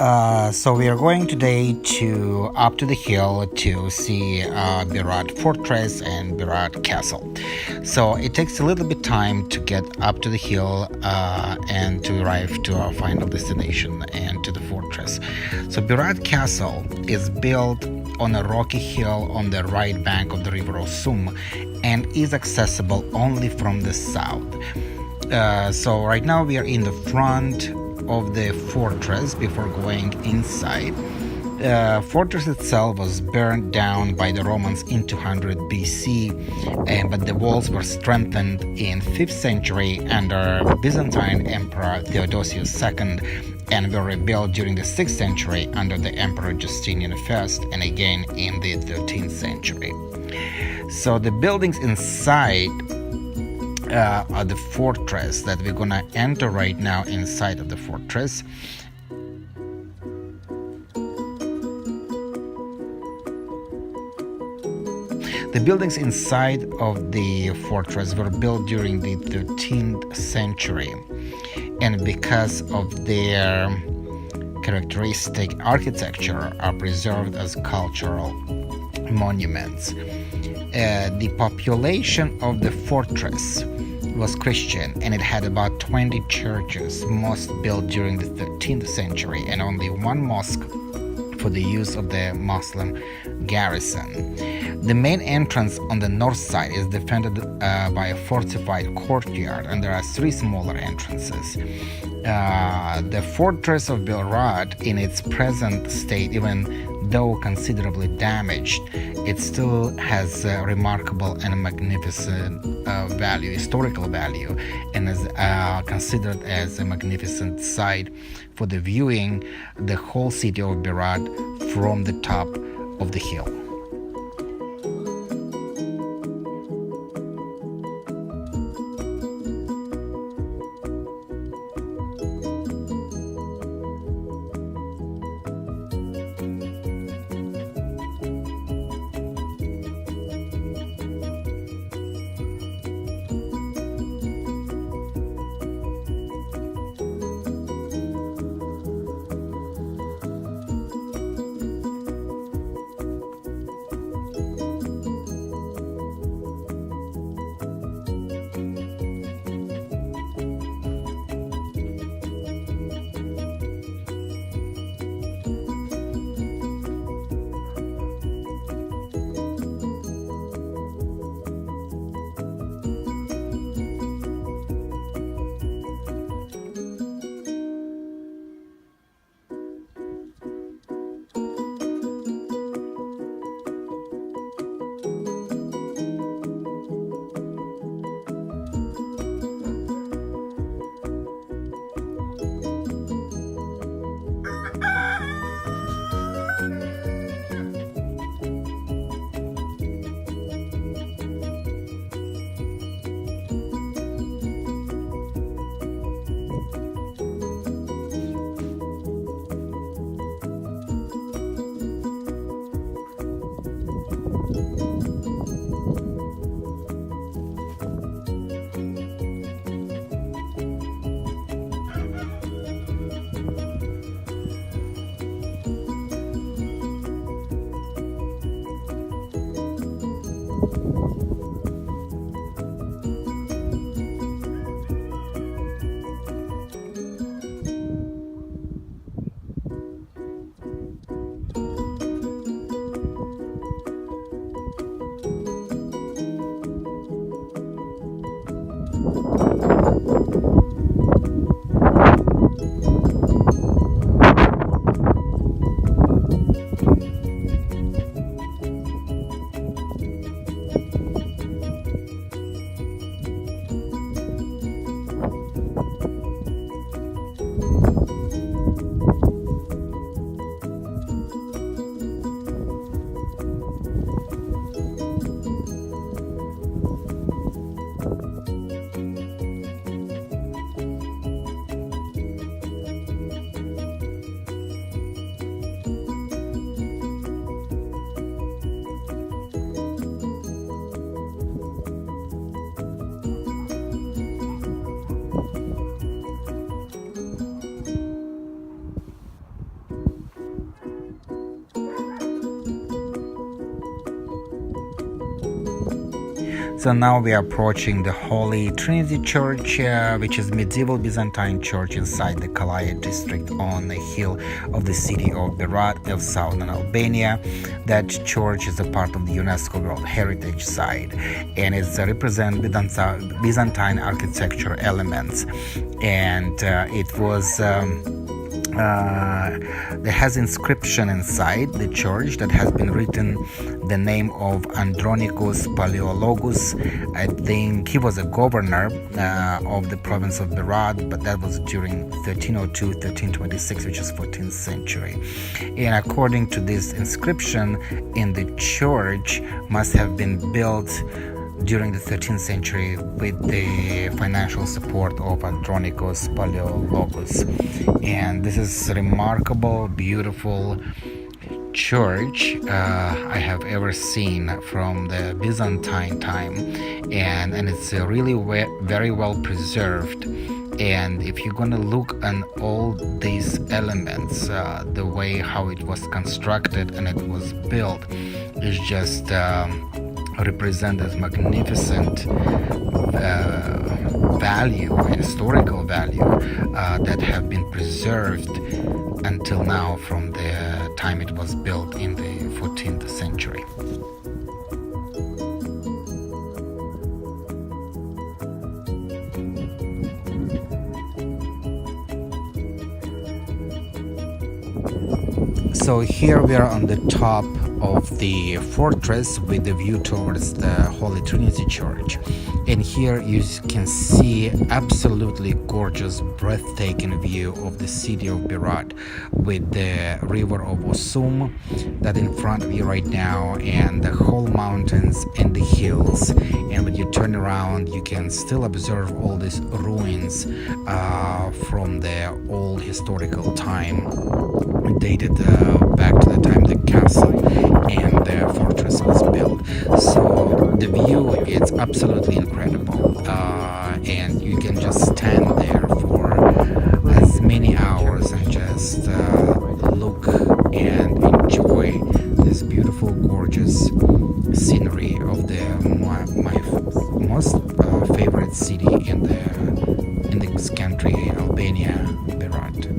So we are going today to up to the hill to see Berat Fortress and Berat Castle. So it takes a little bit time to get up to the hill and to arrive to our final destination and to the fortress. So Berat Castle is built on a rocky hill on the right bank of the river Osum and is accessible only from the south. So right now we are in the front of the fortress before going inside. Fortress itself was burned down by the Romans in 200 BC, but the walls were strengthened in 5th century under Byzantine Emperor Theodosius II and were rebuilt during the 6th century under the Emperor Justinian I and again in the 13th century. So the buildings inside the fortress that we're gonna enter right now inside of the fortress. The buildings inside of the fortress were built during the 13th century, and because of their characteristic architecture are preserved as cultural monuments. The population of the fortress was Christian, and it had about 20 churches, most built during the 13th century, and only one mosque for the use of the Muslim garrison. The main entrance on the north side is defended by a fortified courtyard, and there are 3 smaller entrances. The fortress of Berat, in its present state, even though considerably damaged, it still has remarkable and magnificent historical value, and is considered as a magnificent site for the viewing the whole city of Berat from the top of the hill. So now we are approaching the Holy Trinity Church, which is medieval Byzantine church inside the Kalaya district on the hill of the city of Berat of southern Albania. That church is a part of the UNESCO World Heritage Site, and it represents Byzantine architecture elements. And it was there has inscription inside the church that has been written the name of Andronicus Paleologus. I think he was a governor of the province of Berat, but that was during 1302-1326, which is 14th century. And according to this inscription, in the church must have been built during the 13th century with the financial support of Andronicus Paleologus. And this is a remarkable, beautiful church I have ever seen from the Byzantine time, and it's really very well preserved. And if you're gonna look on all these elements, the way how it was constructed and it was built is just represent as magnificent value, historical value that have been preserved until now from the time it was built in the 14th century. So here we are on the top of the fortress with the view towards the Holy Trinity Church, and here you can see absolutely gorgeous, breathtaking view of the city of Berat with the river of Osum that in front of you right now, and the whole mountains and the hills. And when you turn around, you can still observe all these ruins from the old historical time, dated back to the time the castle and the fortress was built. So the view is absolutely incredible, and you can just stand there for as many hours and just look and enjoy this beautiful, gorgeous scenery of my most favorite city in this country, Albania, Berat.